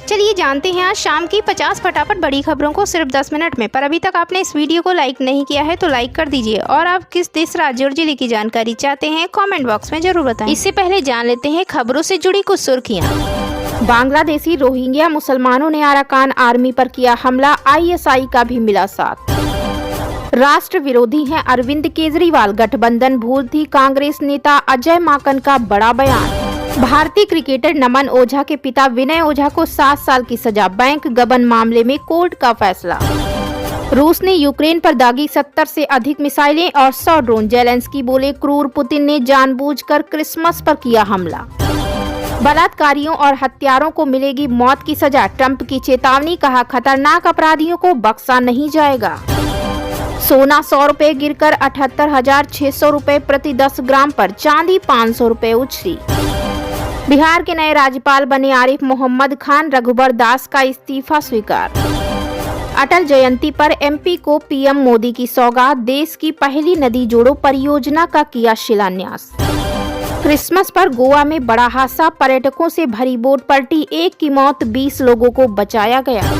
चलिए जानते हैं आज शाम की 50 फटाफट बड़ी खबरों को सिर्फ 10 मिनट में। पर अभी तक आपने इस वीडियो को लाइक नहीं किया है तो लाइक कर दीजिए और आप किस देश, राज्य और जिले की जानकारी चाहते हैं कमेंट बॉक्स में जरूर बताएं। इससे पहले जान लेते हैं खबरों से जुड़ी कुछ सुर्खियां। बांग्लादेशी रोहिंग्या मुसलमानों ने अराकान आर्मी पर किया हमला, ISI का भी मिला साथ। राष्ट्र विरोधी हैं अरविंद केजरीवाल, गठबंधन भूल थी, कांग्रेस नेता अजय माकन का बड़ा बयान। भारतीय क्रिकेटर नमन ओझा के पिता विनय ओझा को 7 साल की सजा, बैंक गबन मामले में कोर्ट का फैसला। रूस ने यूक्रेन पर दागी 70 से अधिक मिसाइलें और 100 ड्रोन, जेलेंस्की बोले क्रूर पुतिन ने जानबूझकर क्रिसमस पर किया हमला। बलात्कारियों और हत्यारों को मिलेगी मौत की सजा, ट्रंप की चेतावनी, कहा खतरनाक अपराधियों को बख्शा नहीं जाएगा। सोना 100 रुपए गिरकर 78,600 रुपए प्रति 10 ग्राम पर, चांदी 500 रुपए उछली। बिहार के नए राज्यपाल बने आरिफ मोहम्मद खान, रघुबर दास का इस्तीफा स्वीकार। अटल जयंती पर MP को PM मोदी की सौगात, देश की पहली नदी जोड़ो परियोजना का किया शिलान्यास। क्रिसमस पर गोवा में बड़ा हादसा, पर्यटकों से भरी बोट पलटी, 1 की मौत, 20 लोगों को बचाया गया।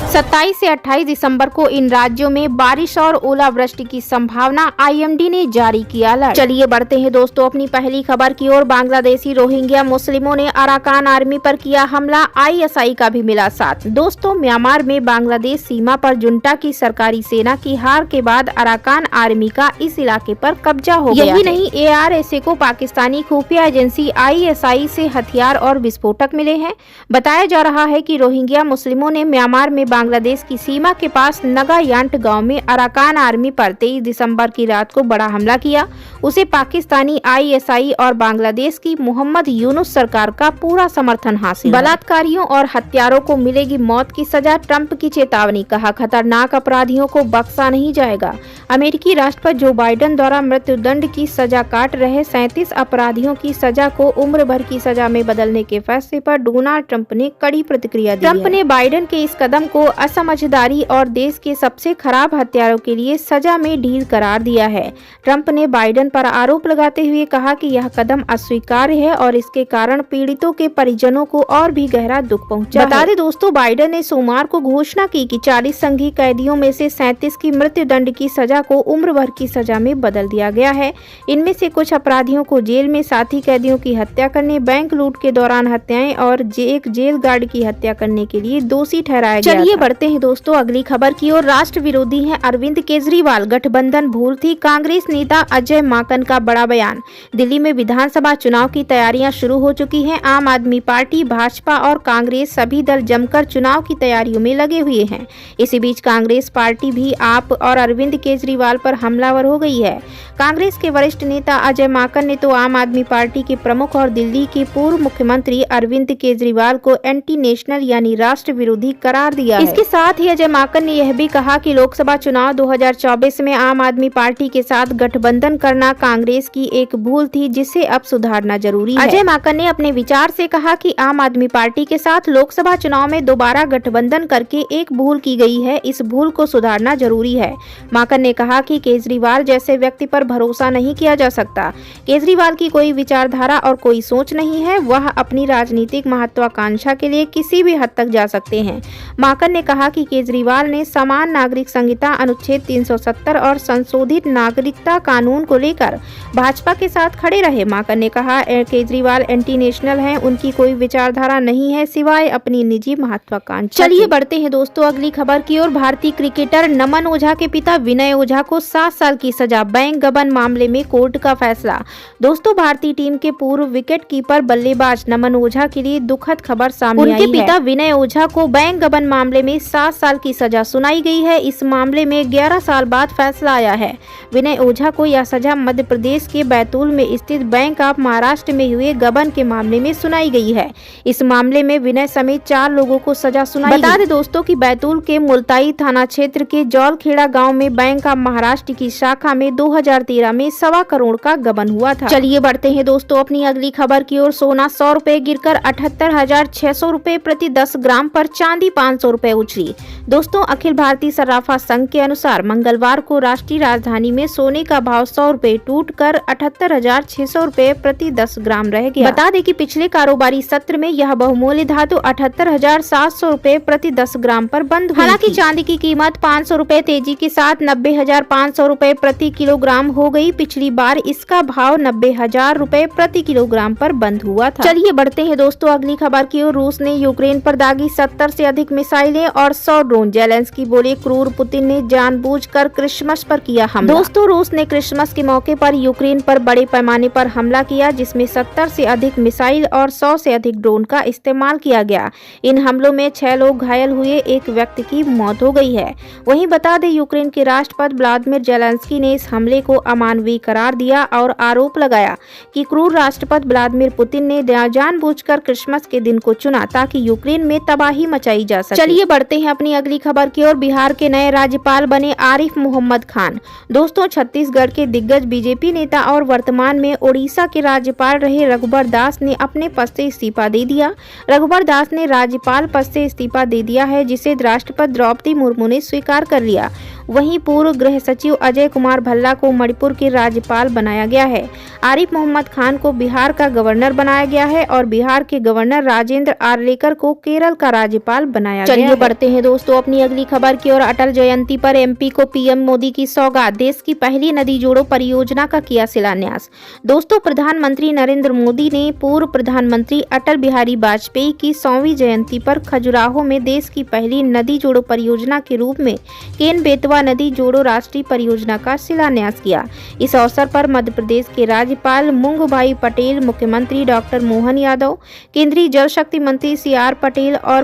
27 से 28 दिसंबर को इन राज्यों में बारिश और ओलावृष्टि की संभावना, IMD ने जारी किया अलर्ट। चलिए बढ़ते हैं दोस्तों अपनी पहली खबर की ओर। बांग्लादेशी रोहिंग्या मुस्लिमों ने अराकान आर्मी पर किया हमला, ISI का भी मिला साथ। दोस्तों म्यांमार में बांग्लादेश सीमा पर जुंटा की सरकारी सेना की हार के बाद अराकान आर्मी का इस इलाके पर कब्जा हो गया। यही नहीं, ARSA को पाकिस्तानी खुफिया एजेंसी ISI से हथियार और विस्फोटक मिले हैं। बताया जा रहा है कि रोहिंग्या मुस्लिमों ने म्यांमार में बांग्लादेश की सीमा के पास नगायांट गांव में अराकान आर्मी पर 23 दिसंबर की रात को बड़ा हमला किया। उसे पाकिस्तानी ISI और बांग्लादेश की मोहम्मद यूनुस सरकार का पूरा समर्थन हासिल। बलात्कारियों और हत्यारों को मिलेगी मौत की सजा, ट्रंप की चेतावनी, कहा खतरनाक अपराधियों को बख्शा नहीं जाएगा। अमेरिकी राष्ट्रपति जो बाइडेन द्वारा मृत्युदंड की सजा काट रहे 37 अपराधियों की सजा को उम्र भर की सजा में बदलने के फैसले पर डोनाल्ड ट्रंप ने कड़ी प्रतिक्रिया दी। ट्रंप ने बाइडेन के इस कदम को असमझदारी और देश के सबसे खराब हत्यारों के लिए सजा में ढील करार दिया है। ट्रंप ने बाइडेन पर आरोप लगाते हुए कहा कि यह कदम अस्वीकार्य है और इसके कारण पीड़ितों के परिजनों को और भी गहरा दुख पहुंचा। बता दें दोस्तों, बाइडेन ने सोमवार को घोषणा की कि 40 संघीय कैदियों में से 37 की मृत्युदंड की सजा को उम्र भर की सजा में बदल दिया गया है। इनमें से कुछ अपराधियों को जेल में साथी कैदियों की हत्या करने, बैंक लूट के दौरान हत्याएं और एक जेल गार्ड की हत्या करने के लिए दोषी ठहराया गया। चलिए बढ़ते हैं दोस्तों अगली खबर की ओर। राष्ट्र विरोधी हैं अरविंद केजरीवाल, गठबंधन भूल थी, कांग्रेस नेता अजय माकन का बड़ा बयान। दिल्ली में विधानसभा चुनाव की तैयारियां शुरू हो चुकी हैं। आम आदमी पार्टी, भाजपा और कांग्रेस सभी दल जमकर चुनाव की तैयारियों में लगे हुए हैं। इसी बीच कांग्रेस पार्टी भी आप और अरविंद केजरीवाल पर हमलावर हो गई है। कांग्रेस के वरिष्ठ नेता अजय माकन ने तो आम आदमी पार्टी के प्रमुख और दिल्ली के पूर्व मुख्यमंत्री अरविंद केजरीवाल को एंटी नेशनल यानी राष्ट्र विरोधी करार दिया है। इसके साथ ही अजय माकन ने यह भी कहा कि लोकसभा चुनाव 2024 में आम आदमी पार्टी के साथ गठबंधन करना कांग्रेस की एक भूल थी, जिसे अब सुधारना जरूरी है। अजय माकन ने अपने विचार से कहा कि आम आदमी पार्टी के साथ लोकसभा चुनाव में दोबारा गठबंधन करके एक भूल की गई है, इस भूल को सुधारना जरूरी है। माकन ने कहा कि केजरीवाल जैसे व्यक्ति पर भरोसा नहीं किया जा सकता। केजरीवाल की कोई विचारधारा और कोई सोच नहीं है, वह अपनी राजनीतिक महत्वाकांक्षा के लिए किसी भी हद तक जा सकते हैं। माकन ने कहा कि केजरीवाल ने समान नागरिक संहिता अनुच्छेद 370 और संशोधित नागरिकता कानून को लेकर भाजपा के साथ खड़े रहे। माकन ने कहा केजरीवाल एंटी नेशनल हैं, उनकी कोई विचारधारा नहीं है सिवाय अपनी निजी महत्वाकांक्षा। चलिए बढ़ते हैं दोस्तों अगली खबर की ओर। भारतीय क्रिकेटर नमन ओझा के पिता विनय ओझा को 7 साल की सजा, बैंक गबन मामले में कोर्ट का फैसला। दोस्तों भारतीय टीम के पूर्व विकेट कीपर बल्लेबाज नमन ओझा के लिए दुखद खबर सामने आई है। उनके पिता विनय ओझा को बैंक गबन मामले में 7 साल की सजा सुनाई गई है। इस मामले में 11 साल बाद फैसला आया है। विनय ओझा को यह सजा मध्य प्रदेश के बैतूल में स्थित बैंक ऑफ महाराष्ट्र में हुए गबन के मामले में सुनाई गई है। इस मामले में विनय समेत 4 लोगों को सजा सुनाई। बता दें दोस्तों कि बैतूल के मुल्ताई थाना क्षेत्र के जौलखेड़ा गांव में बैंक ऑफ महाराष्ट्र की शाखा में 2013 में 1.25 करोड़ का गबन हुआ था। चलिए बढ़ते हैं दोस्तों अपनी अगली खबर की ओर। सोना 100 रुपए गिरकर 78,600 रुपए प्रति 10 ग्राम पर, चांदी 500 रुपए उछली। दोस्तों, अखिल भारतीय सर्राफा संघ के अनुसार मंगलवार को राष्ट्रीय राजधानी में सोने का भाव 100 रुपए टूट कर 78,600 रुपए प्रति 10 ग्राम रह गया। बता दें कि पिछले कारोबारी सत्र में यह बहुमूल्य धातु 78,700 रुपए प्रति 10 ग्राम पर बंद हुई। हालांकि चांदी की कीमत 500 रुपए तेजी के साथ 90,500 रुपए प्रति किलोग्राम हो गई। पिछली बार इसका भाव 90,000 रुपए प्रति किलोग्राम पर बंद हुआ था। चलिए बढ़ते हैं दोस्तों अगली खबर की ओर। रूस ने यूक्रेन पर दागी 70 से अधिक मिसाइलें और 100 ड्रोन। जेलेंस्की बोले, क्रूर पुतिन ने जानबूझकर क्रिसमस पर किया हमला। दोस्तों, रूस ने क्रिसमस के मौके पर यूक्रेन पर बड़े पैमाने पर हमला किया, जिसमें 70 से अधिक मिसाइल और 100 से अधिक ड्रोन का इस्तेमाल किया गया। इन हमलों में 6 लोग घायल हुए, एक व्यक्ति की मौत हो गई है। वहीं बता दें, यूक्रेन के राष्ट्रपति व्लादिमीर जेलेंस्की ने इस हमले को अमानवीय करार दिया और आरोप लगाया कि क्रूर राष्ट्रपति व्लादिमीर पुतिन ने जानबूझकर क्रिसमस के दिन को चुना ताकि यूक्रेन में तबाही मचाई जा सके। चलिए बढ़ते हैं अपनी अगली खबर की ओर। बिहार के नए राज्यपाल बने आरिफ मोहम्मद खान। दोस्तों, छत्तीसगढ़ के दिग्गज बीजेपी नेता और वर्तमान में ओडिशा के राज्यपाल रहे रघुबर दास ने अपने पद से इस्तीफा दे दिया। रघुबर दास ने राज्यपाल पद से इस्तीफा दे दिया है, जिसे राष्ट्रपति द्रौपदी मुर्मू ने स्वीकार कर लिया। वहीं पूर्व गृह सचिव अजय कुमार भल्ला को मणिपुर के राज्यपाल बनाया गया है। आरिफ मोहम्मद खान को बिहार का गवर्नर बनाया गया है और बिहार के गवर्नर राजेंद्र आर्लेकर को केरल का राज्यपाल बनाया गया है। चलिए बढ़ते हैं दोस्तों अपनी अगली खबर की ओर। अटल जयंती पर एमपी को पीएम मोदी की सौगात, देश की पहली नदी जोड़ो परियोजना का किया शिलान्यास। दोस्तों, प्रधानमंत्री नरेंद्र मोदी ने पूर्व प्रधानमंत्री अटल बिहारी वाजपेयी की 100वीं जयंती पर खजुराहो में देश की पहली नदी जोड़ो परियोजना के रूप में केन बेतवा नदी जोड़ो राष्ट्रीय परियोजना का शिलान्यास किया। इस अवसर पर मध्य प्रदेश के राज्यपाल मुंगभाई पटेल, मुख्यमंत्री डॉक्टर मोहन यादव, केंद्रीय जल शक्ति मंत्री CR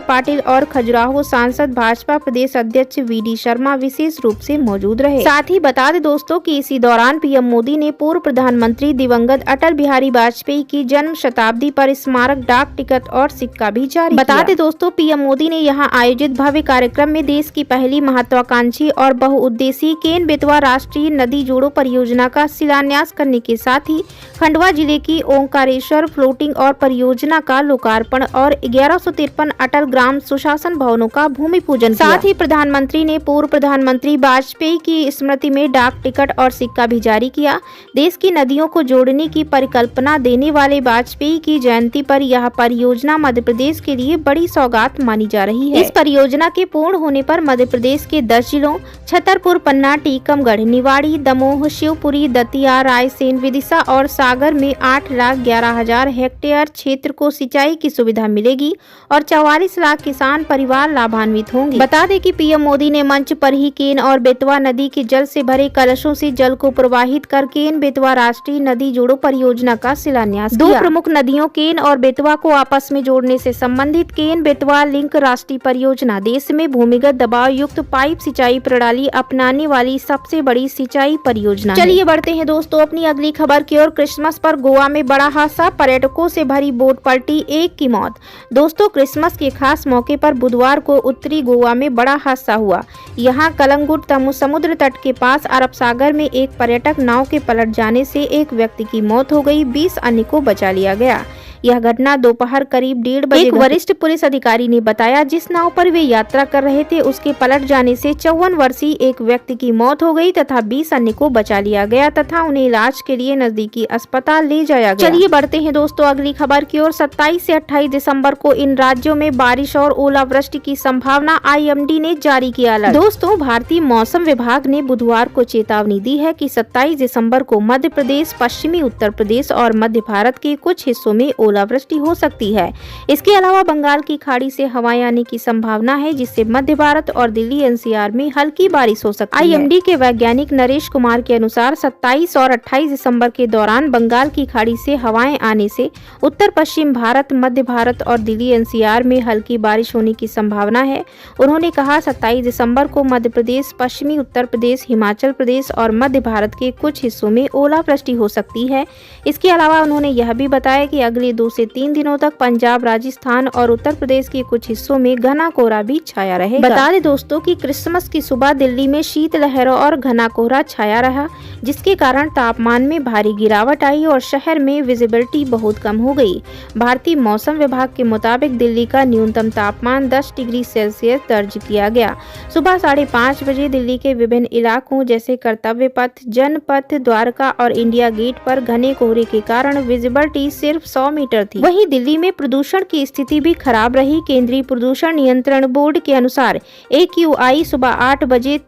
पाटिल और खजुराहो सांसद भाजपा प्रदेश अध्यक्ष VD शर्मा विशेष रूप से मौजूद रहे। साथ ही बता दें दोस्तों कि इसी दौरान पीएम मोदी ने पूर्व प्रधानमंत्री दिवंगत अटल बिहारी वाजपेयी की जन्म शताब्दी पर स्मारक डाक टिकट और सिक्का भी जारी किया। बता दें दोस्तों, पीएम मोदी ने यहां आयोजित भव्य कार्यक्रम में देश की पहली महत्वाकांक्षी और बहुउद्देशीय केन बेतवा राष्ट्रीय नदी जोड़ो परियोजना का शिलान्यास करने के साथ ही खंडवा जिले की ओंकारेश्वर फ्लोटिंग और परियोजना का लोकार्पण और 1153 अटल ग्राम सुशासन भवनों का भूमि पूजन किया। साथ ही प्रधानमंत्री ने पूर्व प्रधानमंत्री वाजपेयी की स्मृति में डाक टिकट और सिक्का भी जारी किया। देश की नदियों को जोड़ने की परिकल्पना देने वाले वाजपेयी की जयंती पर यह परियोजना मध्य प्रदेश के लिए बड़ी सौगात मानी जा रही है। इस परियोजना के पूर्ण होने पर मध्य प्रदेश के 10 जिलों छतरपुर, पन्ना, टीकमगढ़, निवाड़ी, दमोह, शिवपुरी, दतिया, रायसेन, विदिशा और सागर में 8,11,000 हेक्टेयर क्षेत्र को सिंचाई की सुविधा मिलेगी और 44 लाख किसान परिवार लाभान्वित होंगे। बता दें कि पीएम मोदी ने मंच पर ही केन और बेतवा नदी के जल से भरे कलशों से जल को प्रवाहित कर केन बेतवा राष्ट्रीय नदी जोड़ो परियोजना का शिलान्यास किया। 2 प्रमुख नदियों केन और बेतवा को आपस में जोड़ने से संबंधित केन बेतवा लिंक राष्ट्रीय परियोजना देश में भूमिगत दबाव युक्त पाइप सिंचाई प्रणाली अपनाने वाली सबसे बड़ी सिंचाई परियोजना। चलिए बढ़ते हैं दोस्तों अपनी अगली खबर की ओर। क्रिसमस पर गोवा में बड़ा हादसा, पर्यटकों से भरी बोट पलटी, 1 की मौत। दोस्तों, क्रिसमस के खास मौके पर बुधवार को उत्तरी गोवा में बड़ा हादसा हुआ। यहाँ कलंगुट समुद्र तट के पास अरब सागर में एक पर्यटक नाव के पलट जाने से एक व्यक्ति की मौत हो गई, 20 अन्य को बचा लिया गया। यह घटना दोपहर करीब 1:30 बजे एक वरिष्ठ पुलिस अधिकारी ने बताया। जिस नाव पर वे यात्रा कर रहे थे उसके पलट जाने से 54 वर्षीय एक व्यक्ति की मौत हो गई तथा 20 अन्य को बचा लिया गया तथा उन्हें इलाज के लिए नजदीकी अस्पताल ले जाया गया। चलिए बढ़ते हैं दोस्तों अगली खबर की ओर। 27 से 28 दिसंबर को इन राज्यों में बारिश और ओलावृष्टि की संभावना, IMD ने जारी किया अलर्ट। दोस्तों, भारतीय मौसम विभाग ने बुधवार को चेतावनी दी है कि 27 दिसंबर को मध्य प्रदेश, पश्चिमी उत्तर प्रदेश और मध्य भारत के कुछ हिस्सों में ओलावृष्टि हो सकती है। इसके अलावा बंगाल की खाड़ी से हवाएं आने की संभावना है, जिससे मध्य भारत और दिल्ली NCR में हल्की बारिश हो सकती है। IMD के वैज्ञानिक नरेश कुमार के अनुसार 27 और 28 दिसंबर के दौरान बंगाल की खाड़ी से हवाएं आने से उत्तर पश्चिम भारत, मध्य भारत और दिल्ली NCR में हल्की बारिश होने की संभावना है। उन्होंने कहा 27 दिसंबर को मध्य प्रदेश, पश्चिमी उत्तर प्रदेश, हिमाचल प्रदेश और मध्य भारत के कुछ हिस्सों में ओलावृष्टि हो सकती है। इसके अलावा उन्होंने यह भी बताया कि अगले 2 से 3 दिनों तक पंजाब, राजस्थान और उत्तर प्रदेश के कुछ हिस्सों में घना कोहरा भी छाया रहेगा। बता दें दोस्तों कि क्रिसमस की सुबह दिल्ली में शीतलहर और घना कोहरा छाया रहा, जिसके कारण तापमान में भारी गिरावट आई और शहर में विजिबिलिटी बहुत कम हो गई। भारतीय मौसम विभाग के मुताबिक दिल्ली का न्यूनतम तापमान 10 डिग्री सेल्सियस दर्ज किया गया। सुबह 5:30 बजे दिल्ली के विभिन्न इलाकों जैसे कर्तव्य पथ, जनपथ, द्वारका और इंडिया गेट पर घने कोहरे के कारण विजिबिलिटी सिर्फ 100 मीटर थी। वहीं दिल्ली में प्रदूषण की स्थिति भी खराब रही। केंद्रीय प्रदूषण नियंत्रण बोर्ड के अनुसार AQI सुबह 8 बजे